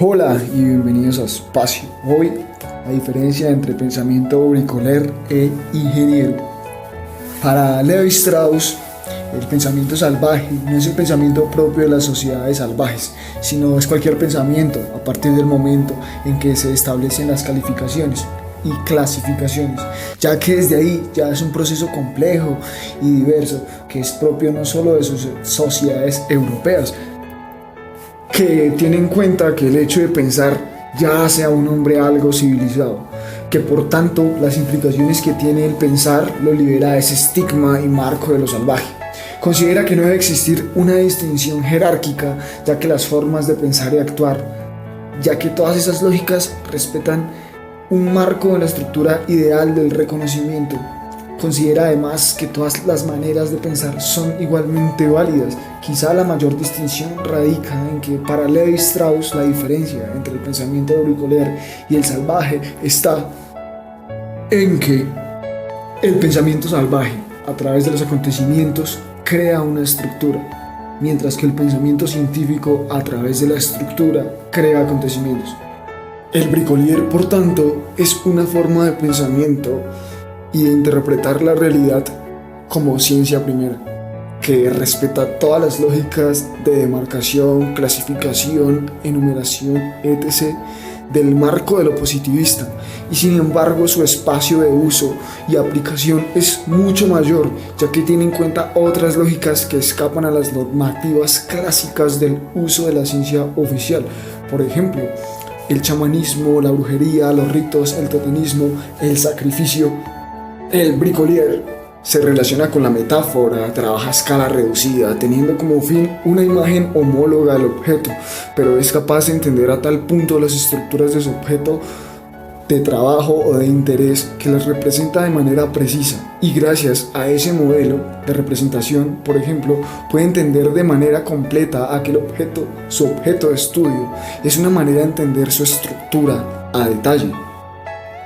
Hola y bienvenidos a Espacio. Hoy, la diferencia entre pensamiento bricoler e ingeniero. Para Levi Strauss, el pensamiento salvaje no es el pensamiento propio de las sociedades salvajes, sino es cualquier pensamiento a partir del momento en que se establecen las calificaciones y clasificaciones, ya que desde ahí ya es un proceso complejo y diverso que es propio no solo de sus sociedades europeas, que tiene en cuenta que el hecho de pensar ya hace a un hombre algo civilizado, que por tanto las implicaciones que tiene el pensar lo libera de ese estigma y marco de lo salvaje. Considera que no debe existir una distinción jerárquica, ya que las formas de pensar y actuar, ya que todas esas lógicas respetan un marco en la estructura ideal del reconocimiento. Considera además que todas las maneras de pensar son igualmente válidas. Quizá la mayor distinción radica en que para Levi Strauss la diferencia entre el pensamiento bricoler y el salvaje está en que el pensamiento salvaje, a través de los acontecimientos, crea una estructura, mientras que el pensamiento científico, a través de la estructura, crea acontecimientos. El bricolier, por tanto, es una forma de pensamiento y de interpretar la realidad como ciencia primera, que respeta todas las lógicas de demarcación, clasificación, enumeración, etc. del marco de lo positivista, y sin embargo su espacio de uso y aplicación es mucho mayor, ya que tiene en cuenta otras lógicas que escapan a las normativas clásicas del uso de la ciencia oficial. Por ejemplo, el chamanismo, la brujería, los ritos, el totemismo, el sacrificio. El bricolier se relaciona con la metáfora, trabaja a escala reducida, teniendo como fin una imagen homóloga del objeto, pero es capaz de entender a tal punto las estructuras de su objeto de trabajo o de interés que las representa de manera precisa, y gracias a ese modelo de representación, por ejemplo, puede entender de manera completa aquel objeto, su objeto de estudio. Es una manera de entender su estructura a detalle.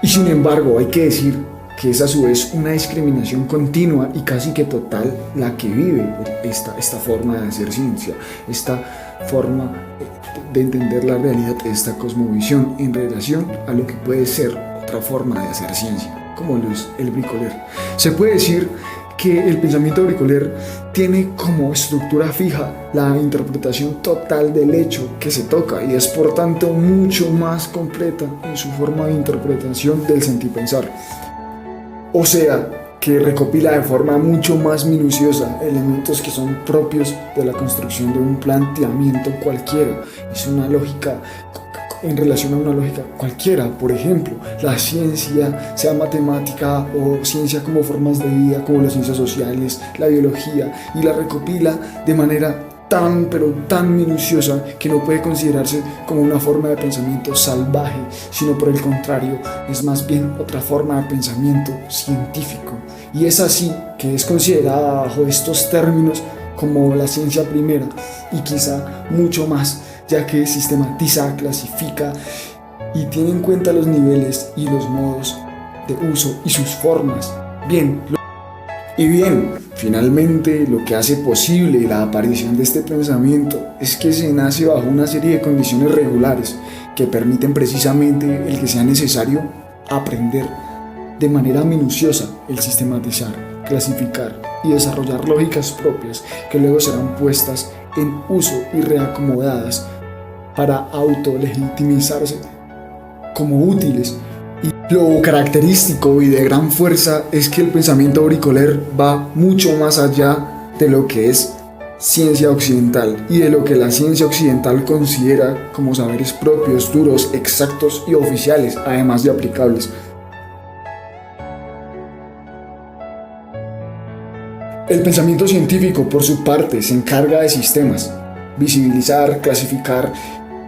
Y sin embargo, hay que decir que es a su vez una discriminación continua y casi que total la que vive esta forma de hacer ciencia, esta forma de entender la realidad, esta cosmovisión en relación a lo que puede ser otra forma de hacer ciencia, como lo es el bricoler. Se puede decir que el pensamiento bricoler tiene como estructura fija la interpretación total del hecho que se toca y es por tanto mucho más completa en su forma de interpretación del sentipensar. O sea, que recopila de forma mucho más minuciosa elementos que son propios de la construcción de un planteamiento cualquiera. Es una lógica en relación a una lógica cualquiera. Por ejemplo, la ciencia, sea matemática o ciencia como formas de vida, como las ciencias sociales, la biología, y la recopila de manera tan minuciosa que no puede considerarse como una forma de pensamiento salvaje, sino por el contrario, es más bien otra forma de pensamiento científico. Y es así que es considerada bajo estos términos como la ciencia primera, y quizá mucho más, ya que sistematiza, clasifica y tiene en cuenta los niveles y los modos de uso y sus formas. Finalmente, lo que hace posible la aparición de este pensamiento es que se nace bajo una serie de condiciones regulares que permiten precisamente el que sea necesario aprender de manera minuciosa el sistematizar, clasificar y desarrollar lógicas propias que luego serán puestas en uso y reacomodadas para autolegitimizarse como útiles. Lo característico y de gran fuerza es que el pensamiento bricoler va mucho más allá de lo que es ciencia occidental y de lo que la ciencia occidental considera como saberes propios, duros, exactos y oficiales, además de aplicables. El pensamiento científico, por su parte, se encarga de sistemas, visibilizar, clasificar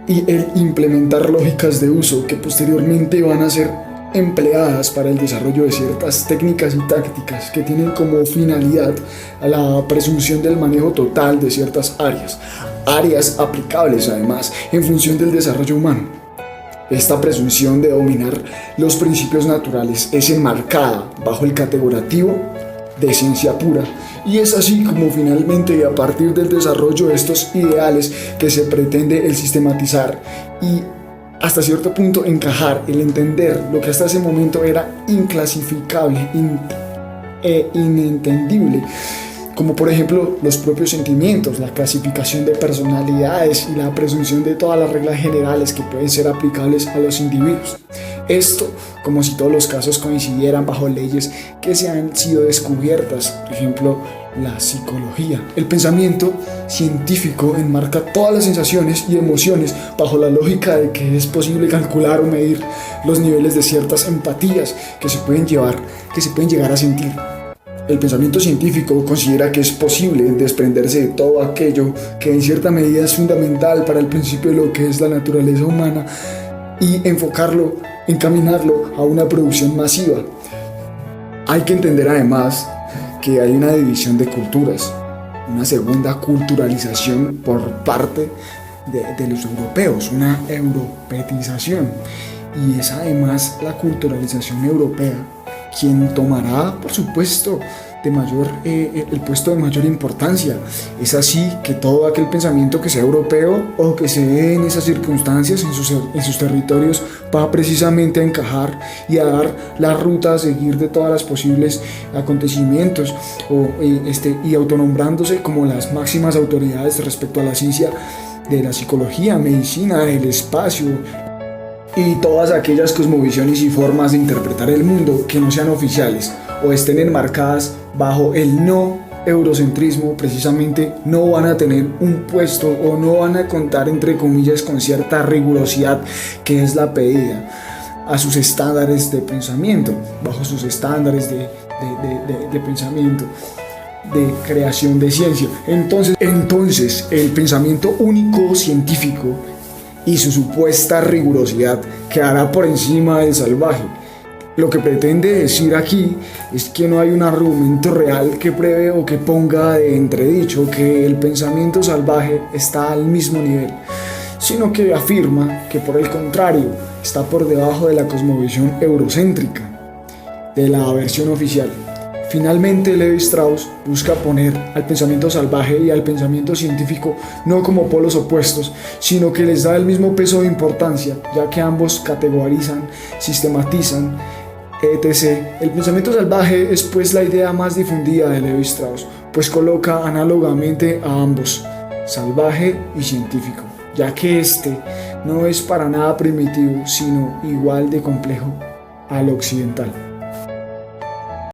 y implementar lógicas de uso que posteriormente van a ser empleadas para el desarrollo de ciertas técnicas y tácticas que tienen como finalidad a la presunción del manejo total de ciertas áreas aplicables además en función del desarrollo humano. Esta presunción de dominar los principios naturales es enmarcada bajo el categorativo de ciencia pura Y es así como finalmente, a partir del desarrollo de estos ideales que se pretende el sistematizar y hasta cierto punto encajar, el entender lo que hasta ese momento era inclasificable e inentendible, como por ejemplo los propios sentimientos, la clasificación de personalidades y la presunción de todas las reglas generales que pueden ser aplicables a los individuos. Esto como si todos los casos coincidieran bajo leyes que se han sido descubiertas, por ejemplo la psicología. El pensamiento científico enmarca todas las sensaciones y emociones bajo la lógica de que es posible calcular o medir los niveles de ciertas empatías que se pueden llegar a sentir. El pensamiento científico considera que es posible desprenderse de todo aquello que en cierta medida es fundamental para el principio de lo que es la naturaleza humana y encaminarlo a una producción masiva. Hay que entender además que hay una división de culturas, una segunda culturalización por parte de los europeos, una europeización, y es además la culturalización europea quien tomará, por supuesto, el puesto de mayor importancia. Es así que todo aquel pensamiento que sea europeo o que se dé en esas circunstancias, en sus territorios, va precisamente a encajar y a dar la ruta a seguir de todas las posibles acontecimientos y autonombrándose como las máximas autoridades respecto a la ciencia de la psicología, medicina, el espacio y todas aquellas cosmovisiones y formas de interpretar el mundo que no sean oficiales o estén enmarcadas bajo el no eurocentrismo. Precisamente no van a tener un puesto o no van a contar, entre comillas, con cierta rigurosidad que es la pedida a sus estándares de pensamiento, bajo sus estándares de pensamiento, de creación de ciencia. Entonces el pensamiento único científico y su supuesta rigurosidad quedará por encima del salvaje. Lo que pretende decir aquí es que no hay un argumento real que pruebe o que ponga de entredicho que el pensamiento salvaje está al mismo nivel, sino que afirma que por el contrario está por debajo de la cosmovisión eurocéntrica, de la versión oficial. Finalmente, Levi-Strauss busca poner al pensamiento salvaje y al pensamiento científico no como polos opuestos, sino que les da el mismo peso de importancia, ya que ambos categorizan, sistematizan, etc. El pensamiento salvaje es pues la idea más difundida de Levi-Strauss, pues coloca análogamente a ambos, salvaje y científico, ya que este no es para nada primitivo, sino igual de complejo al occidental.